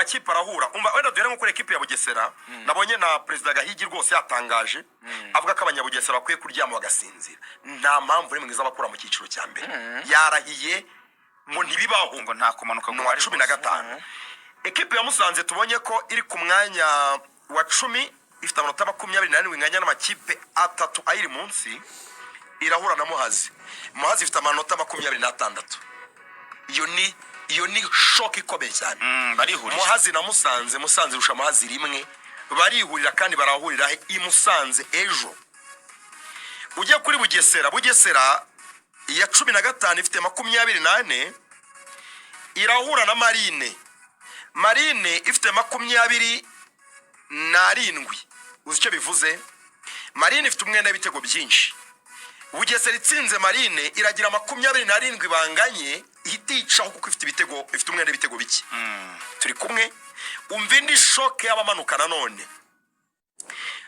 amakipe arahura wenda duhere nko kuri ekipe ya Bugesera nabonye na Perezida Gahigi rwose yatangaje avuga ko abanyabugesera bakwiye kuryama bagasinzira nta mpamvu rimwe izabakura mu cyiciro cya mbere yarahiye ngo ntibibaho ngo nta kumanuka mu wa 15 ekipe ya Musanze tubonye ko iri ku mwanya wa 10 ifite amanota 27 inganya n'amakipe atatu ayiri munsi irahura na Muhazi ifite amanota 26 iyo ni shock ikomeye cyane barihurira Muhazi na Musanze rusha Muhazi rimwe barihurira kandi barahurira i Musanze ejo ujya kuri Bugesera ya 15 ifite 28 irahura na Marine ifite 27 uzi icyo bivuze Marine ifite umwenda w'ibitego byinshi Bugesera itsinze Marine iragira 27 banganye ihiticaho kuko ifite ibitego ifite umwenda w'ibitego biki turi kumwe umva indi shock y'abamanuka nanone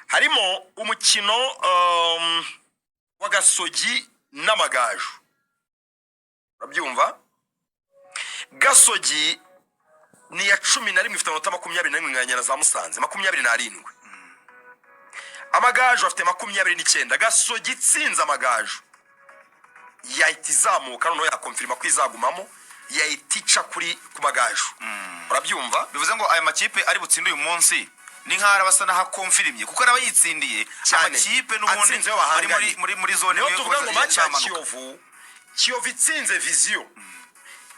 harimo umukino wa Gasogi n'Amagaju urabyumva Gasogi ni ya 11 ifite amanota 21 inganya za Musanze 27 Amagaju afite 29 Gasogi itsinze Amagaju yahita izamuka noneho yakonfirma ko izagumamo yahitica kuri ku Magaju urabyumva bivuze ngo aya makipe ari butsinde uyu munsi ni nkara basa naha konfirimye kuko araba yitsindiye amakipe n'ubundi muri zone yo tuvuga ngo match ya Kiyovu itsinze Vision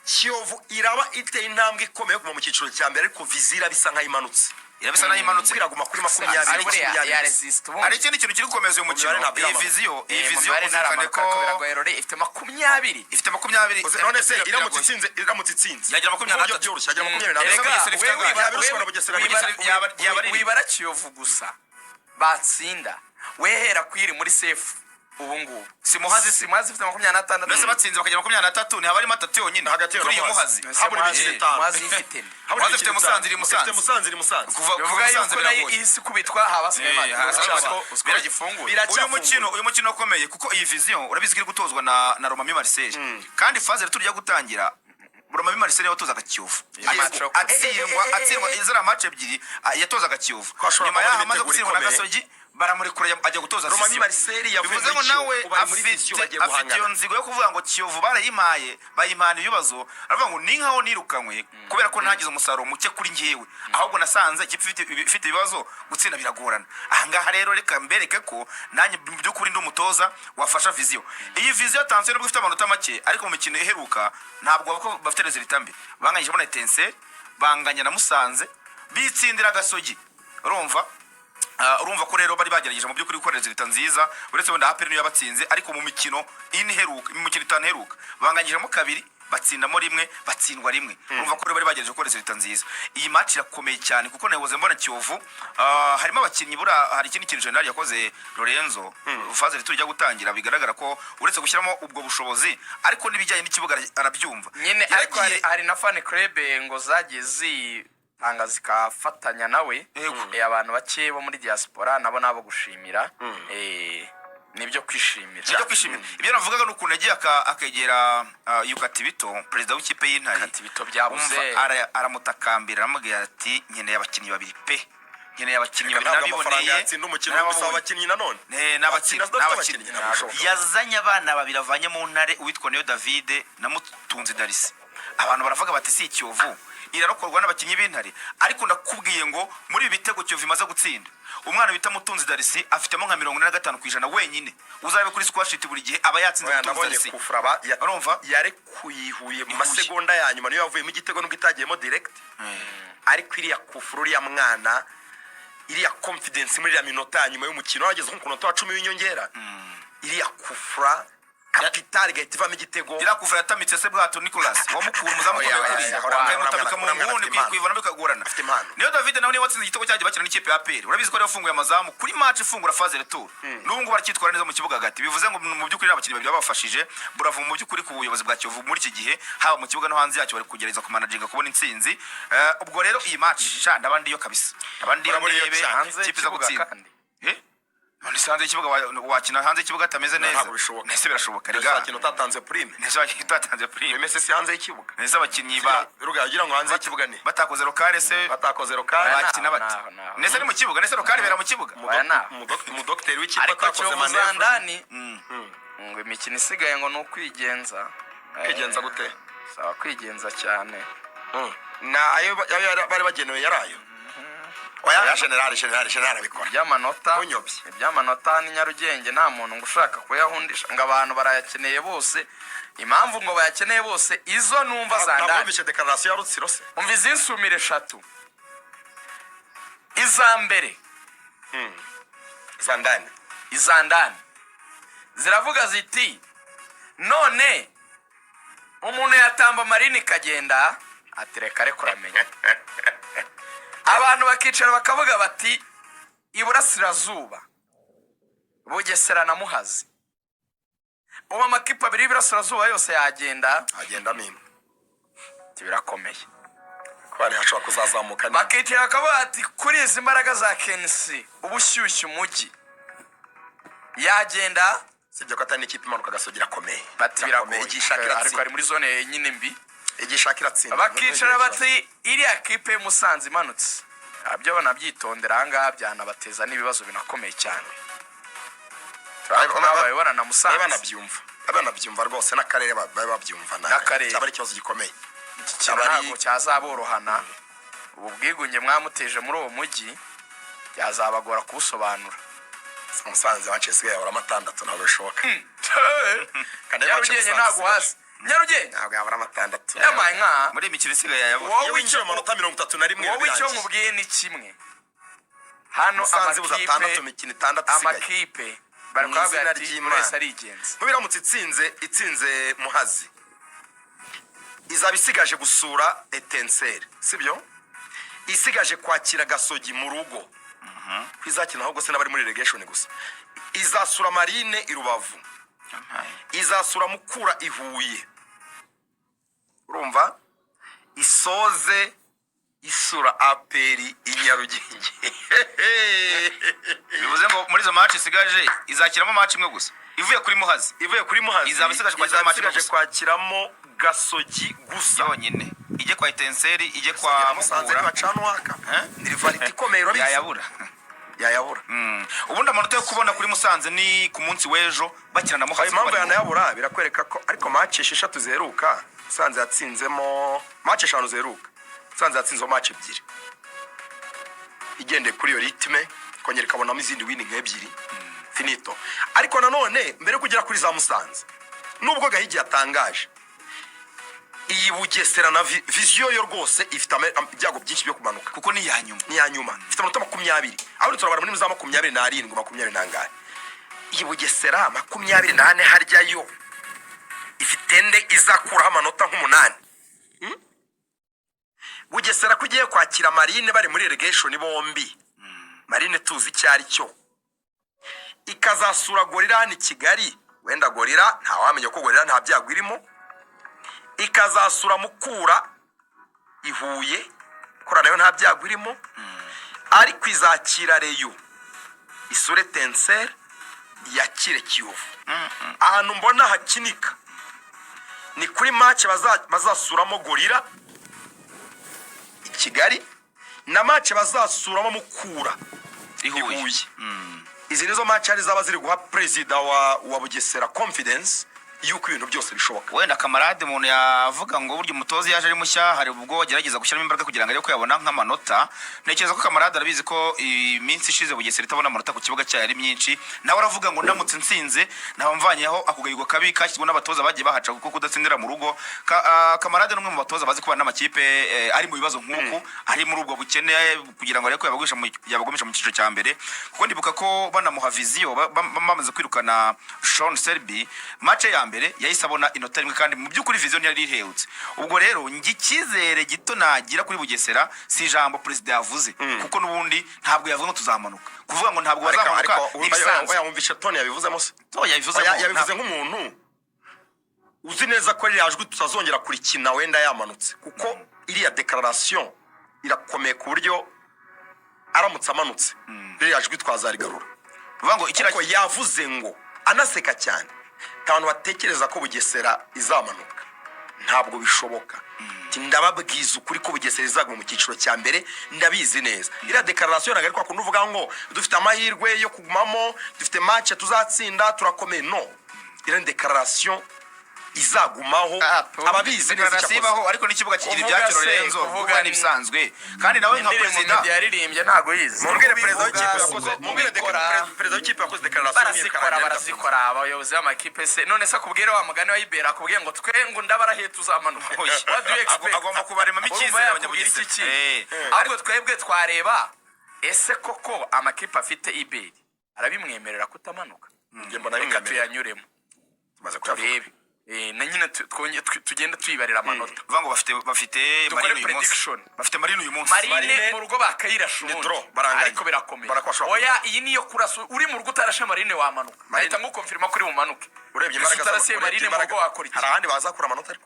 Kiyovu iraba iteye intambwe ikomeye kuma mu cyiciro cya mbere ariko Vizira bisa nk'imanutse irabisa nayimanutse iraguma kuri 20 ya resist ari ikindi kintu kiri gukomeza uyu mukino iyi vision uzikane ko ifite 20 ifite 20 none se iramutse itsinze yagira 23 byoroshye yagira 20 wibara Kiyovu gusa batsinda wehera kwiri muri safe ubungu si Muhazi ifite 26 ndetse batsinze bakagira 23 ni habari matatu yonyine hagati kuri iyo Muhazi haburi bitanu Muhazi ifite Muhazi ifite Musanze kuva Musanze nayo isi kubitwa habasigaye uskora gifungura uyu mukino ukomeye kuko iyi vision urabizi kiri gutozwa na Romami Marcel kandi phase turya gutangira Romami Marcel yatozaga Kiyovu atsindwa izara match ebyiri yatozaga Kiyovu nyuma yaho amaze gutsindwa na Gasogi baramurekura ajya gutoza Romami Marcel yavuze ngo nawe afite iyo nzigo yo kuvuga ngo Kiyovu barayimaye bayimana ibibazo aravuga ngo ni nkaho nirukanywe kubera ko ntagize umusaruro muke kuri ngewe ahubwo nasanze ikipe ifite ibibazo gutsinda biragorana ahangaha rero reka mbereke ko nanjye by'ukuri ndi umutoza wafasha vision iyi vision yatanze nubwo ifite amanota make ariko mu mikino iheruka ntabwo bafite resultat mbi banganyije bona Etincelle banganya na Musanze bitsindira Gasogi urumva ko rero bari bagerageje mu by'ukuri gukorera resultat nziza uretse wenda APR niyo yabatsinze ariko mu mikino itaneheruka banganyijemo kabiri batsindamo rimwe batsindwa rimwe urumva ko rero bari bagerageje gukora resultat nziza iyi match irakomeye cyane kuko nahoze mbona Kiyovu harimo abakinnyi hari ikindi kintu general yakoze Lorenzo faze tujya gutangira bigaragara ko uretse gushyiramo ubwo bushobozi ariko nibijyanye n'ikibuga arabyumva nyine ariko hari na fan club ngo zagiye tanga zikafatanya nawe abantu bake bo muri diaspora nabo nabo gushimira nibyo kwishimira ibyo navugaga n'ukuntu yagiye akegera Yukatibito perezida w'ikipe y'Intare Katibito byabuze aramutakambira aramubwira ati nkeneye abakinnyi babiri pe nkeneye abakinnyi babiri nabiboneye yatsinda umukino w'ubusaba abakinnyi nanone n'abakinnyi yazanye abana babiri avanye mu Ntare uwitwa Neo David na Mutunzi Darisi abantu baravuga bati si Kiyovu irarokorwa n'abakinnyi b'Intare ariko ndakubwiye ngo muri ibi bitego Kiyovu imaze gutsinda umwana bita Mutunzi Darisi afitemo nka 45% wenyine uzabe kuri squash sheet buri gihe aba yatsinze Mutunzi Darisi urumva yare kuyihuye mu masegonda ya nyuma niyo yavuye mu gitego nubwo itagiyemo direct ariko iriya kufuru ya mwana iriya confidence muri ya minota ya nyuma y'umukino wageze ku munota wa 10 w'inyongera iriya kufura kapitali gahitiva mu gitego irakuvura yatamitse se bwato Nicolas wamukura umuzamuko mutamika mu ngundi kwivana bikagorana niyo David nawe watsinze igitego cyaje bakina n'ikipe ya APR urabizi ko yafunguye amazamu kuri match ifungura phase retour n'ubungu barakitwara neza mu kibuga hagati bivuze ngo mu by'ukuri abakinnyi babiri babafashije Bravo mu by'ukuri ku buyobozi bwa Kiyovu muri iki gihe haba mu kibuga no hanze yacyo bari kugereza ku managinga kubona intsinzi ubwo rero iyi match ndabandi yo kabisa ndabandi yo ndebe kipe za gutsinda none hanze y'ikibuga wakina hanze y'ikibuga atameze neza ntabwo bishoboka nese birashoboka rega wakina utatanze prime nese wakina utatanze prime Messi si hanze y'ikibuga nese abakinnyi ba ruga yagira ngo hanze y'ikibuga ni batakoze lokale se batakoze lokale bakina bati nese ni mu kibuga nese lokale bera mu kibuga mu docteur w'ikipe ariko atakoze cyo manevre muzandani ngo imikino isigaye ngo nukwigenza kwigenza gute sawa kwigenza cyane na ayo bari bagenewe yarayo oya general bikora by'amanota unyobye iby'amanota ni Nyarugenge nta muntu ngo ushaka kuyahundisha ngo abantu barayakeneye bose impamvu ngo bayakeneye bose izo numva zandani nabumvise declaration ya Rutsiro se umva izinsumire eshatu izambere izandani ziravuga ziti none umuntu yatamba Marine kagenda atereka ariko uramenya abantu bakicara bakavuga bati iburasirazuba Bugesera na Muhazi ubu amakipe abiri y'iburasirazuba yose yagenda mino birakomeye kwari hashobora kuzazamuka bakicara bakavuga ati kuri izi mbaraga za KNC ubushyushyu umujyi yagenda sibyo ko atari n'ikipe imanuka gasogira akomeye bati birakomeye ariko ari muri zone nyine mbi igishakira tsinda bakicara bati iriya kipe y'Umusanze imanutse abyo banabyitondera ahangaha byanabateza n'ibibazo binakomeye cyane turabona na Musanze banabyumva rwose n'akarere babyumva n'akarere cyaba ari ikibazo gikomeye ntabwo cyazaborohana ubu bwigunge mwamuteje muri uwo mujyi byazabagora kubusobanura Musanze bacisigaye yabura amatandatu ntabwo bishoboka Nyarugenge ntabwo hasi Nyarugenge ntabwo yabura amatandatu yamaye nka muri imikino isigaye yayabura wowe icyo amanota 31 wowe icyo nkubwiye ni kimwe hano amakipe bari kuvuga ati wese arigenza biramutse itsinze Muhazi izaba isigaje gusura Etincelle sibyo isigaje kwakira Gasogi mu rugo kwizakina ahubwo se n'abari muri relegation gusa izasura Marine i Rubavu izasura Mukura i Huye urumva isoze isura aperi i Nyarugenge bivuze ngo muri zo match isigaje izakiramo match imwe gusa ivuye kuri Muhazi izaba isigaje kwakiramo Gasogi gusa yonyine ije kwa Etincelle ije kwa Musanze bacanwaka ni rivality ikomeye urabizi yayabura ubundi amanota yo kubona kuri Musanze ni ku munsi w'ejo bakina na Muhazi impamvu yanayabura birakwereka ko ariko match 6 ziheruka Musanze yatsinzemo match 5 ziheruka Musanze yatsinzemo match 2 igende kuri yo ritme kongera kabonamo izindi winning ebyiri finito ariko nanone mbere kugera kuri za Musanze nubwo Gahigi yatangaje iyi Bugesera na vision yo rwose ifite ibyago byinshi byo kumanuka kuko ni yanyuma ifite amanota 20 aho turabara muri za 27 20 nangaye iyi Bugesera 24 harya yo ifite nde izakuraho amanota nk'umunani Bugesera kugiye kwakira Marine bari muri relegation bombi Marine tuzi cyari cyo ikazasura Gorira ni Kigali wenda Gorira nta wamenye ko Gorira nta byago irimo ikazasura Mukura ihuye kora nayo nta byago irimo ari kwizakira Reyo isure Etincelle yakire Kiyovu ahantu mbona hakinika ni kuri match bazasuramo Gorira i Kigali na match bazasuramo Mukura ihuye izi nizo match ari zaba ziri guha president wa Bugesera confidence yuko ibintu byose bishoboka wenda kamarade umuntu yavuga ngo buryo umutozi yaje ari mushya hari ubwo gerageza gushyiramo imbaraga kugira ngo ariko yabona nk'amanota ntekereza ko kamarade arabizi ko iminsi ishize Bugesera itabona amanota ku kibuga cyayo ari myinshi nawe aravuga ngo ndamutse nsinze nabamvanyeho akugayirwa kabi kashyizwe n'abatoza bagiye bahaca kuko kudatsindira mu rugo kamarade n'umwe mu batoza bazi kubana n'amakipe ari mu bibazo nk'uko ari muri ubwo bukene kugira ngo ariko yabagumisha mu cyiciro cya mbere kuko ndibuka ko banamuha viziyo bamaze kwirukana Sean Selby match ya mbere yahise abona inota rimwe kandi mu by'ukuri vision yari ihehutse ubwo rero ngikizere gito nagira kuri Bugesera si ijambo president yavuze kuko nubundi ntabwo yavuze ngo tuzamanuka kuvuga ngo ntabwo bazamuka oya wumvisha Tony yabivuzemo se yabivuze nk'umuntu uzi neza ko ari yajwe tutazongera kurikina wenda yamanutse kuko iriya declaration irakomeye ku buryo aramutse amanutse rero yajwe twazarigarura Vango ariko yavuze ngo anaseka cyane abantu batekereza ko Bugesera izamanuka ntabwo bishoboka. Ndababwiza ukuri ko Bugesera izagwa mu cyiciro cya mbere ndabizi neza. Ira declaration nagari kwa kuntu uvuga ngo dufite amahirwe yo kugumamo, dufite match tuzatsinda turakomeye. No, ira declaration izagumaho ababizi neza cyane ariko n'ikibuga kigira ibyacyo Lorenzo kuvuga nibisanzwe kandi nawe nka president yaririmbye ntago yize. Mumbwire president w'ikipe yakoze, mumbwire president w'ikipe yakoze declaration barazikora abayobozi b'amakipe se none se kubwira wa mugani wa Ibera kubwiye ngo twengu ndabarahe tuzamanuka. What do you expect? Agomba kubarema mikizere abanyabugesera. Ahubwo twebwe twareba ese koko amakipe afite Iberi arabimwemerera kutamanuka. Nge mbona reka tuyanyuremo tumaze kureba na nyine tugenda tuyibarira amanota. Vango bafite Marine uyu munsi. Bafite Marine uyu munsi. Marine mu rugo bakayirashuye. Ariko birakomeye. Oya iyi niyo kurasa uri mu rugo utarashe Marine wamanuka. Ahita ngukonfirma kuri umanuke. Urebye imbaraga za Marine mu rugo wakora iki? Hari ahandi bazakura amanota ariko.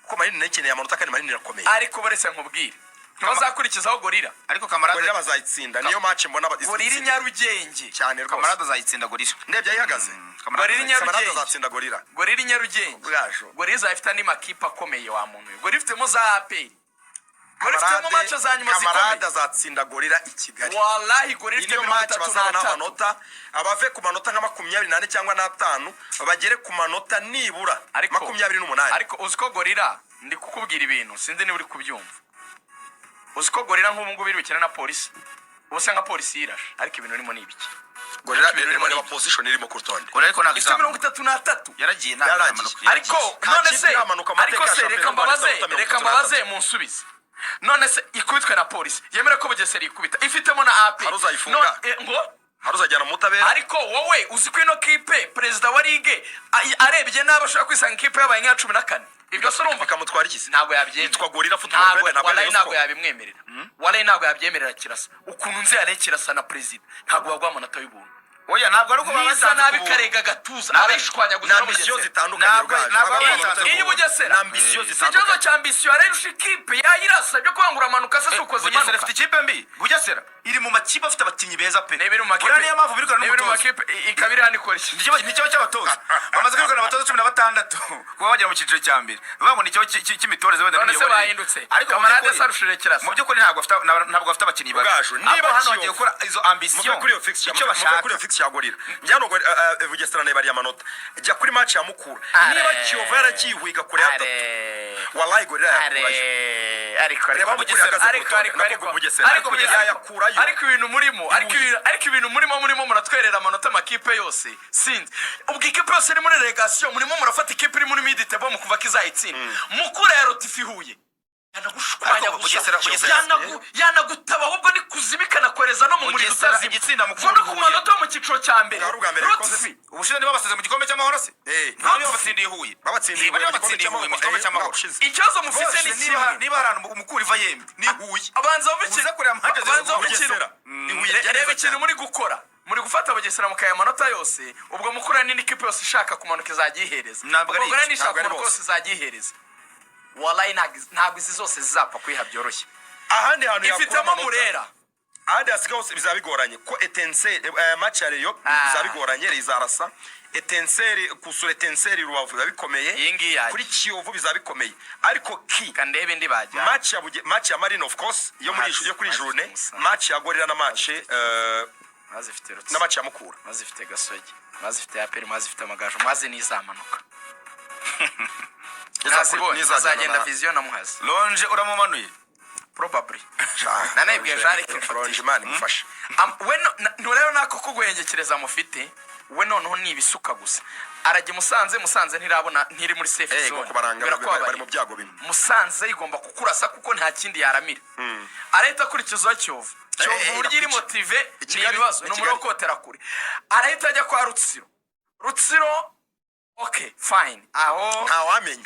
Kuko Marine nekeneye amanota kandi Marine irakomeye. Ariko barese nkubwire. Ntibazakurikizaho Gorira. Ariko Kamarade Gorira bazayitsinda. Niyo match mbona Gorira Nyarugenge. Cyane rwose. Kamarade azayitsinda Gorira. Ndebye ayihagaze. Gorira Nyarugenge azatsinda Gorira. Gorira Nyarugenge. Gorira zafite andi makipe akomeye wa muntu. Gorira ifitemo za APR. Gorira ifitemo match za nyuma zikomeye. Kamarade azatsinda Gorira i Kigali. Wallahi Gorira ifite match bazabona amanota abave ku manota nka 24 cyangwa na 5 bagere ku manota nibura 28. Ariko uziko Gorira ndi kukubwira ibintu sinzi ni uri kubyumva. Uziko Gorira nk'ubu ngubu birukira na polisi. Ubuse nka polisi irashe ariko ibintu urimo nibiki. Gorira irimo na position irimo ku rutonde. Gorira ariko ntabwo 33 yaragiye namanuka. Ariko none se ariko se reka mbabaze munsubize. None se ikubitwe na polisi yemera ko Bugesera ikubita ifitemo na AP. Ngo haruzajyana mutabera. Ariko wowe uziko ino kipe president wa ligue arebye n'abashaka kwisanga ikipe y'abaye nka 14. Ibyo so urumva kamutwara iki? Ntabwo yabyemera. Yitwa Gorira Football Club ntabwo yabimwemerera. Wale ntabwo yabyemerera Kirasa. Ukuntu nzi yare Kirasa na president ntabwo bagwa amanota y'ubuntu. Oya ntabwo ari uko babaza nabi karega gatuza abishwanya gusa ambitious zitandukanye. Iyi Bugesera ambitious zitandukanye. Ikibazo cya ambition arerusha ikipe yayirasa byo kwangura amanuka se suko zimanuka. Bugesera ifite ikipe mbi. Bugesera iri mu makipe afite abakinyi beza pe. Nebiri mu makipe. Niyo mpamvu birukana n'umutoza. Ikabiri handi koresha. Nicyo cy'abatoza. Bamaze kwirukana abatoza 16 kuba bajya mu cyiciro cya mbere. Bivuga nicyo cy'imitoreze wenda niyo. None se bahindutse. Ariko Kamarade sarushire Kirasa. Mu by'ukuri ntabwo afite abakinyi baje. Niba hano bagiye gukora izo ambition. Icyo bashaka kuri fix ya Gorira. Njyano Bugesera ne bari amanota. Jya kuri match ya Mukura. Niba Kiyovu yaragihuiga kuri atatu. Wallahi Gorira yakurayo. Ariko Bugesera yakurayo. Ariko ibintu murimo muratwerera amanota makipe yose. Sinzi. Ubwo ikipe yose iri muri relegation murimo murafata ikipe iri muri mid table mukuva kizayitsinda. Mukura ya Rotifi Huye. Yanagutaba ahubwo ni kuzibikana kwereza no mu muri gutazima igitsinda Mukura ku manota mu cyiciro cya mbere. Rotifi ubushize niba baseze mu gikombe cy'amahoro se ntabwo babatsindiye Huye babatsindiye mu gikombe cy'amahoro. Ikibazo mufite ni kimwe niba harana Mukura iva yemwe ni Huye abanza bumvikira Bugesera reba ikintu muri gukora muri gufata Bugesera mukaya amanota yose ubwo Mukura ni ikipe yose ishaka kumanuka izagihereza ubwo ni ishaka kumanuka yose izagihereza. Wallahi ntabwo izi zose zizapfa kwiha byoroshye. Ahandi hantu ifitemo Murera ahandi hasigaye hose bizabigoranye ko Etenseri match ya Rayon bizabigoranye rizarasa Etenseri kusura Etenseri Rubavu bikomeye kuri Kiyovu bizabikomeye ariko kandebe ndi bajya match ya Marine of course yo kuri journée match ya Gorira na match mazifite Rutsi na match ya Mukura mazifite Gasogi mazifite APR mazifite Amagaju mazi nizamanuka. Nizagenda vision na Muhazi Lonje uramumanuye probably nanebwe jari Lonje man mufasha nturero nako kugwengekereza mufite we noneho ni ibisuka gusa arajye Musanze ntirabona ntiri muri safe zone bari mu byago bimwe. Musanze igomba kukurasa kuko nta kindi yaramira arahita kurikiza Kiyovu buryo iri motive ni ibibazo no murokotera kuri arahita ajya kwa Rutsiro okay fine aho ntawamenya